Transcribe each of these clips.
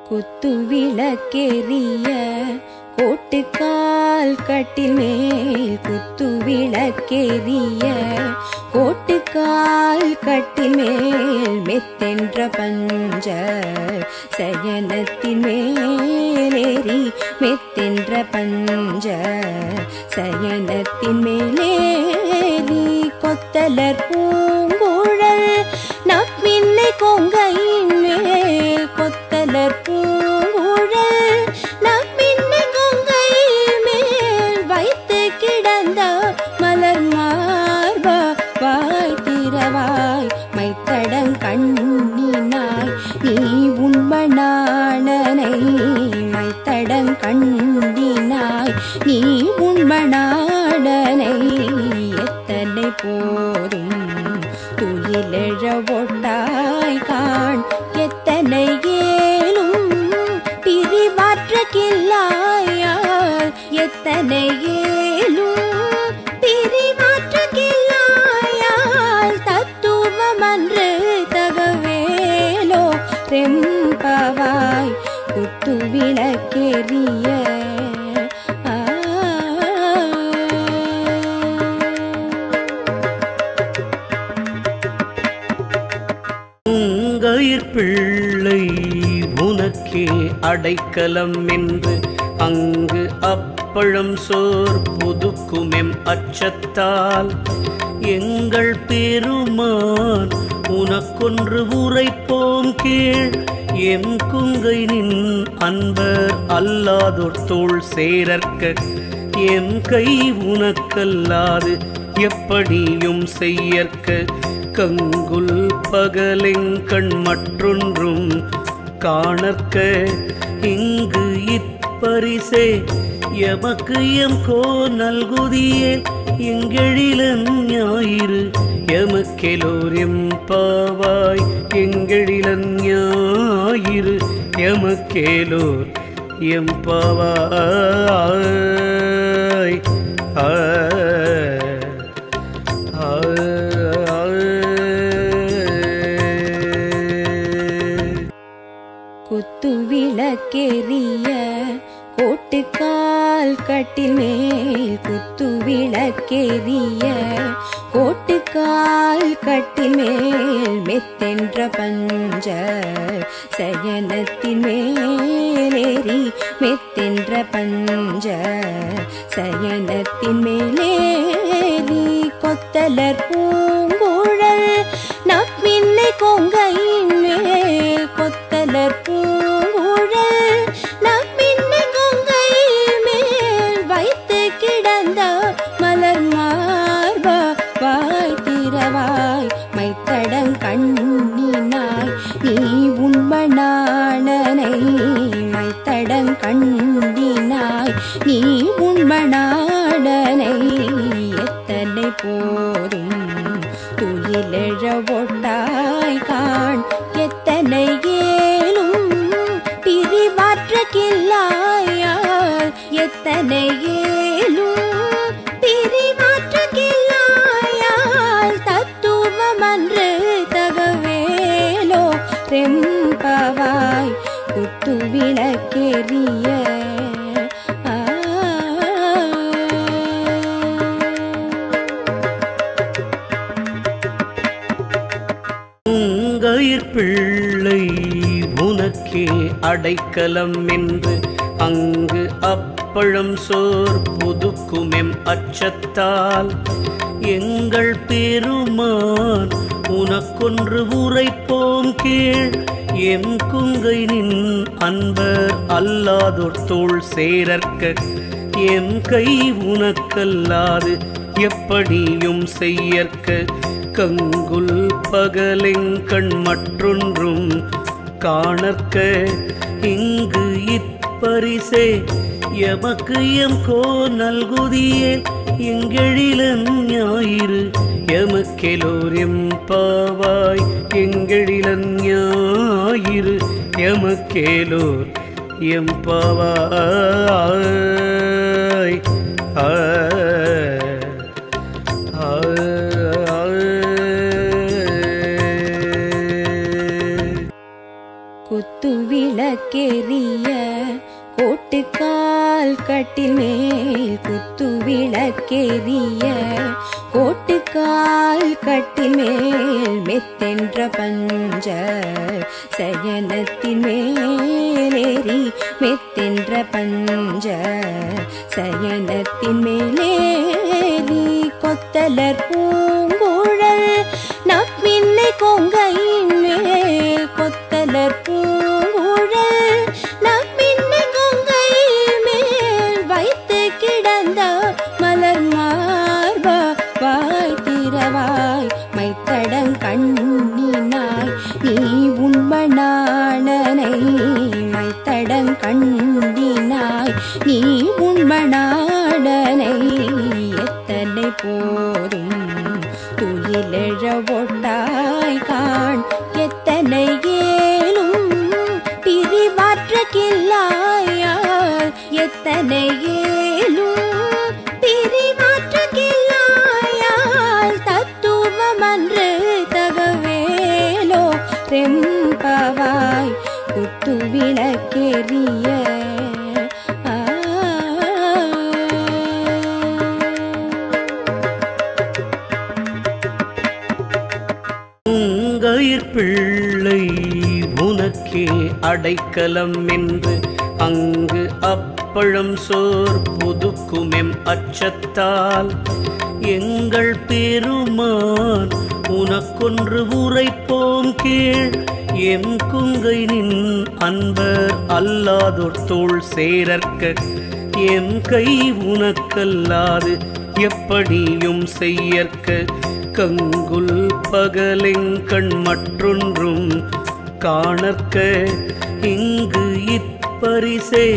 குத்து விளக்கெரிய கோட்டுக்கால் கட்டில் மேல் குத்து விளக்கெரிய கோட்டுக்கால் கட்டில் மேல் மெத்தென்ற பஞ்ச சயனத்தின் மேலேறி மெத்தென்ற பஞ்ச சயனத்தின் மேலேறி கொத்தலர் பூங்குழல் நப்பின்னை கொங்கையின் மேல் கொத்தலர் பூங்குழல் நப்பின்னை கொங்கையின் மேல் வைத்து கிடந்த மலர் மார்பா வாய் திறவாய் மைத்தடங் கண்ணினாய் நீ உண்மனானனை மைத்தடங் கண்ணினாய் நீ உண்மனானனை எத்தனை போதும் துயிலெழ ஒட்டாய் காண் எத்தனை ஏலும் பிரிவாற்ற கில்லாயால் எத்தனை ஏலும் பிரிவாற்ற கில்லாயால் தத்துவமன்று தகவேலோ ரெம்பவாய் குத்து விளக்கெரிய பிள்ளை உனக்கே அடைக்கலம் என்று அங்கு அப்பழம் சோர் புதுக்குமெம் அச்சத்தால் எங்கள் பெருமான் உனக்கொன்று உரைப்போம் கீழ் எம் குங்கை நின் அன்பர் அல்லாதோர் தோள் சேரற்க எம் கை உனக்கல்லாது எப்படியும் செய்யற்க கங்குல் பகலெங்கண் மற்றொன்றும் காணற்க இங்கு இப்பரிசே எமக்கு எம் கோ நல்குதியே எங்கெழிலன் ஞாயிறு எமக்கெலோர் எம்பாவாய் எங்கெழிலன் ஞாயிறு எமக்கேலோர் எம்பாவாய் குத்து விளக்கெரிய கோட்டுக்கால் கட்டில் மேல் குத்து விளக்கெரிய கோட்டுக்கால் கட்டில் மேல் மெத்தென்ற பஞ்ச சயனத்தின் மேலேறி மெத்தென்ற பஞ்ச சயனத்தின் மேலேறி கொத்தலர் பூங்குழல் நப்பின்னை கொங்கையின் மேல் கொத்தலர் பூங்குழல் நப்பின்னை கொங்கையின் மேல் வைத்து கிடந்த மலர் மார்பா வாய் திறவாய் மைத்தடங் கண்ணினாய் நீ உண்மனானனை மைத்தடங் கண்ணினாய் நீ உண்மனானனை எத்தனை போதும் துயிலெழ ஒட்டாய் காண் எத்தனை ஏலும் பிரிவாற்ற கில்லாயால் எத்தனை ஏலும் பிரிவாற்ற கில்லாயால் தத்துவமன்று தகவேலோ ரெம்பவாய் குத்து விளக்கெரிய பிள்ளை உனக்கே அடைக்கலம் என்று அங்கு அப்பழம் சோர் புதுக்குமெம் அச்சத்தால் எங்கள் பெருமான் உனக்கொன்று உரைப்போம் கீழ் எம் குங்கை நின் அன்பர் அல்லாதோர் தோள் சேரற்க எம் கை உனக்கல்லாது எப்படியும் செய்யற்க கங்குல் பகலெங்கண் மற்றொன்றும் காணற்க இங்கு இப்பரிசே எமக்கு எம் கோ நல்குதியே எங்கெழிலன் ஞாயிறு எமக்கெலோர் எம்பாவாய் எங்கெழிலன் ஞாயிறு எமக்கேலோர் எம்பாவாய் குத்து விளக்கெரிய கோட்டுக்கால் கட்டில் மேல் குத்து விளக்கெரிய கோட்டுக்கால் கட்டில் மேல் மெத்தென்ற பஞ்ச சயனத்தின் மேலேறி மெத்தென்ற பஞ்ச சயனத்தின் மேலேறி கொத்தலர் பூங்குழல் நப்பின்னை கொங்கையின் மேல் கொத்தலர் பூங்குழல் நப்பின்னை கொங்கையின் மேல் வைத்து கிடந்த மலர் மார்பா வாய் திறவாய் மைத்தடங் கண்ணினாய் நீ உண்மனானனை மைத்தடங் கண்ணினாய் நீ உண்மனானனை எத்தனை போதும் துயிலெழ ஒட்டாய் காண் எத்தனை ஏலும் பிரிவாற்ற கில்லாயால் எத்தனை ஏலும் பிரிவாற்ற கில்லாயால் தத்துவமன்று தகவேலோ ரெம்பவாய் குத்து விளக்கெரிய பிள்ளை உனக்கே அடைக்கலம் என்று அங்கு அப்பழம் சோர் புதுக்குமெம் அச்சத்தால் எங்கள் பெருமான் உனக்கொன்று உரைப்போம் கீழ் எம் குங்கை நின் அன்பர் அல்லாதோர் தோள் சேரற்க எம் கை உனக்கல்லாது எப்படியும் செய்யற்க கங்குல் பகலெங்கண் மற்றொன்றும் காணற்க இங்கு இப்பரிசே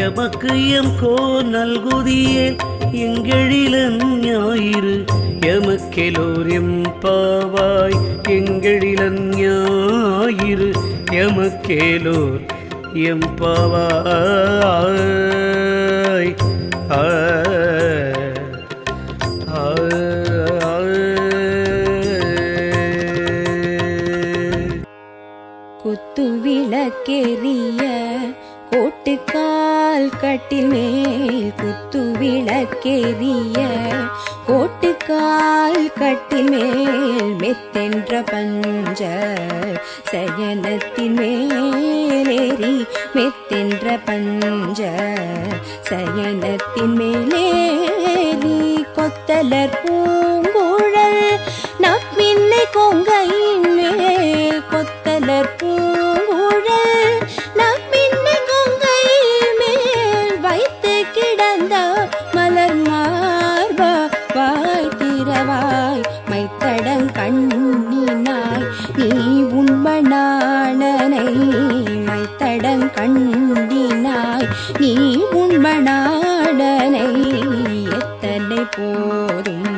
எமக்கு எம் கோ நல்குதியே எங்கெழிலன் ஞாயிறு எமக்கெலோர் எம்பாவாய் எங்கெழிலன் ஞாயிறு எமக்கேலோர் எம்பாவாய் குத்து விளக்கெரிய கோட்டுக்கால் கட்டில் மேல் குத்து விளக்கெரிய கோட்டுக்கால் கட்டில் மேல் மெத்தென்ற பஞ்ச சயனத்தின் மேலேறி மெத்தென்ற பஞ்ச சயனத்தின் மேலேறி கொத்தலர் பூங்குழல் நப்பின்னை கொங்கையின் மேல் கொத்தலர் பூங்குழல் நப்பின்னை கொங்கையின் மேல் வைத்து கிடந்த மலர் மார்பா வாய் திறவாய் மைத்தடங் கண்ணினாய் நீ உண்மனானனை மைத்தடங் கண்ணினாய் நீ உண்மனானனை எத்தனை போதும்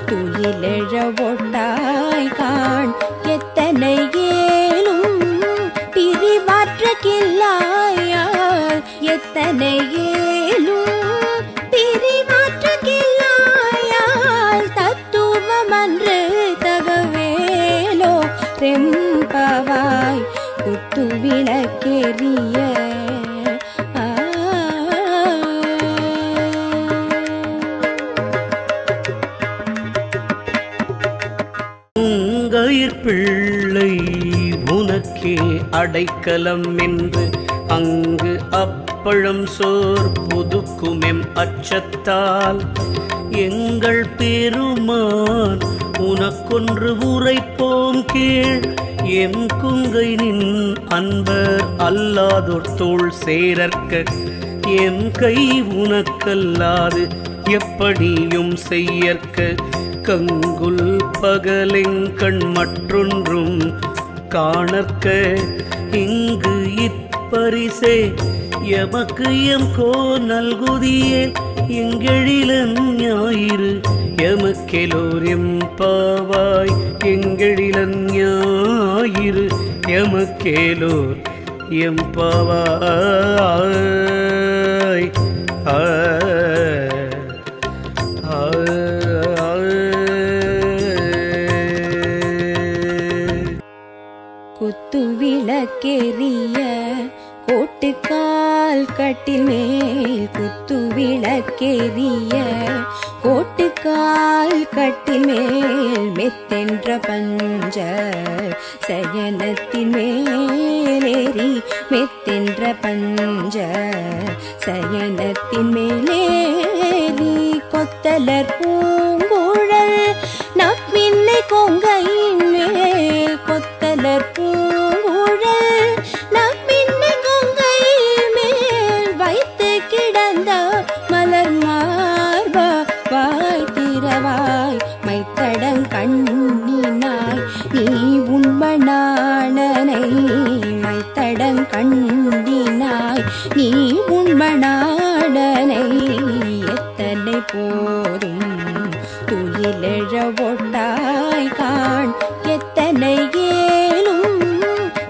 துயிலெழ ஒட்டாய் காண் எத்தனை ஏலும் பிரிவாற்ற கில்லாயால் எத்தனை ஏலும் பிரிவாற்ற கில்லாயால் தத்துவமன்று தகவேலோ ரெம்பவாய் குத்து விளக்கெரிய பிள்ளை உனக்கே அடைக்கலம் என்று அங்கு அப்பழம் சோர் புதுக்குமெம் அச்சத்தால் எங்கள் பெருமான் உனக்கொன்று உரைப்போம் கீழ் எம் குங்கை நின் அன்பர் அல்லாதோர் தோள் சேரற்க எம் கை உனக்கல்லாது எப்படியும் செய்யற்க கங்குல் பகலெங்கண் மற்றொன்றும் காணற்க இங்கு இப்பரிசே எமக்கு எம் கோ நல்குதியே எங்கெழிலன் ஞாயிறு எமக்கெலோர் எம்பாவாய் எங்கெழிலன் ஞாயிறு எமக்கேலோர் எம்பாவாய் குத்து விளக்கெரிய கோட்டுக்கால் கட்டில் மேல் குத்து விளக்கேறிய கோட்டுக்கால் கட்டில் மேல் மெத்தென்ற பஞ்ச சயனத்தின் மேலேறி மெத்தென்ற பஞ்ச சயனத்தின் மேலேறி கொத்தலர் பூங்குழல் நப்பின்னை கொங்கையின் மேல் கொத்தலர் பூங்குழல் நப்பின்னை கொங்கையின் மேல் வைத்து கிடந்த மலர் மார்பா வாய் திறவாய் மைத்தடங் கண்ணினாய் நீ உண்மனானனை மைத்தடங் கண்ணினாய் நீ உண்மனானனை எத்தனை போதும் துயிலெழ ஒட்டாய் காண் எத்தனை ஏலும்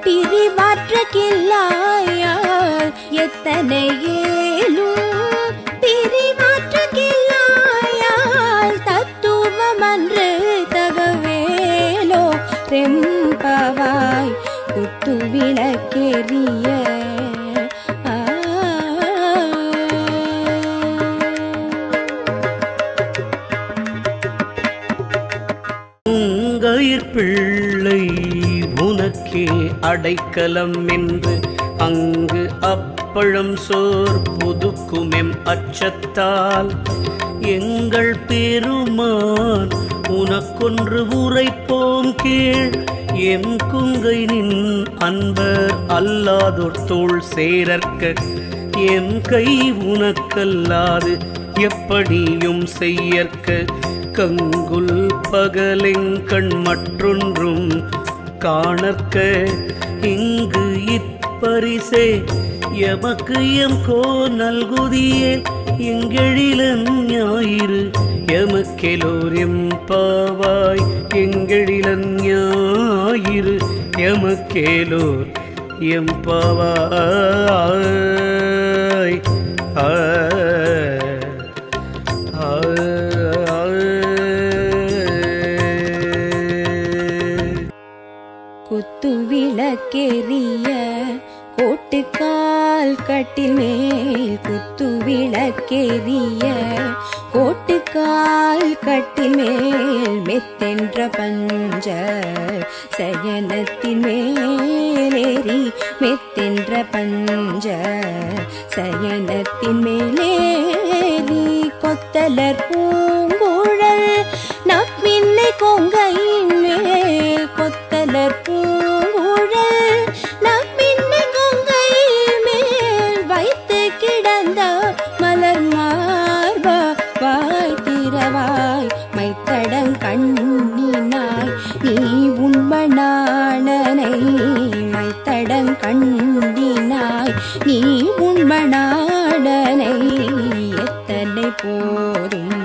பிரிவாற்ற கில்லாயால் எத்தனை ஏலும் பிரிவாற்ற கில்லாயால் தத்துவமன்று தகவேலோ ரெம்பவாய் குத்து விளக்கேறிய பிள்ளை உனக்கே அடைக்கலம் என்று அங்கு அப்பழம் சோர் புதுக்குமெம் அச்சத்தால் எங்கள் பெருமான் உனக்கொன்று உரைப்போம் கீழ் எம் குங்கை நின் அன்பர் அல்லாதோர் தோள் சேரற்க எம் கை உனக்கல்லாது எப்படியும் செய்யற்க கங்குல் பகலெங்கண் மற்றொன்றும் காணற்க இங்கு இப்பரிசே எமக்கு எம் கோ நல்குதியே எங்கெழிலன் ஞாயிறு எமக்கெலோர் எம்பாவாய் எங்கெழிலன் ஞாயிறு எமக்கேலோர் எம்பாவாய் குத்து விளக்கேறிய கோட்டுக்கால் கட்டில் மேல் குத்து விளக்கேறிய கோட்டுக்கால் கட்டில் மேல் மெத்தென்ற பஞ்ச சயனத்தின் மேலேறி மெத்தென்ற பஞ்ச சயனத்தின் மேலேறி கொத்தலர் பூங்குழல் நப்பின்னை கொங்கையின் மேல் கொத்தலர் பூங்குழல் நப்பின்னை கொங்கையின் மேல் வைத்து கிடந்த மலர் மார்பா வாய் திறவாய் மைத்தடங் கண்ணினாய் நீ உண்மனானனை மைத்தடங் கண்ணினாய் நீ உண்மனானனை எத்தனை போதும்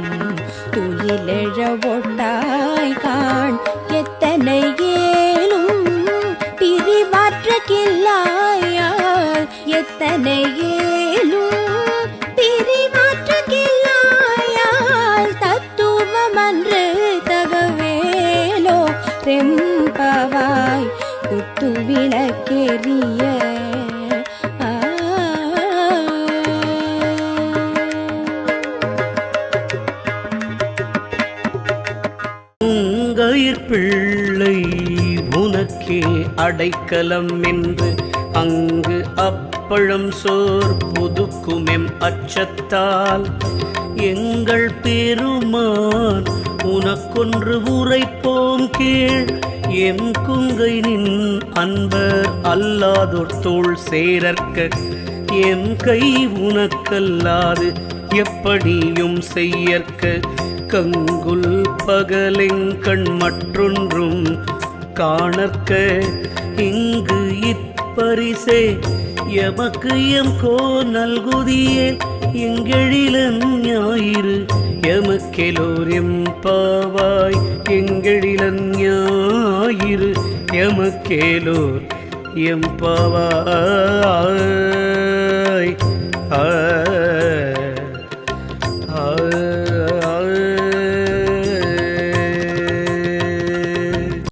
துயிலெழ ஒட்டாய் காண் எத்தனை ஏலும் பிரிவாற்ற கில்லாயால் எத்தனை ஏலும் பிரிவாற்ற கில்லாயால் தத்துவமன்று தகவேலோ ரெம்பவாய் குத்து விளக்கேறிய பிள்ளை உனக்கே அடைக்கலம் என்று அங்கு அப்பழம் சோர் புதுக்குமெம் அச்சத்தால் எங்கள் பெருமான் உனக்கொன்று உரைப்போம் கீழ் எம் குங்கை நின் அன்பர் அல்லாதோர் தோள் சேரற்க எம் கை உனக்கல்லாது எப்படியும் செய்யற்க கங்குல் பகலெங்கண் மற்றொன்றும் காணற்க இங்கு இப்பரிசே எமக்கு எம் கோ நல்குதியே எங்கெழிலன் ஞாயிறு எமக்கெலோர் எம்பாவாய் எங்கெழிலன் ஞாயிறு எமக்கேலோர் எம்பாவாய்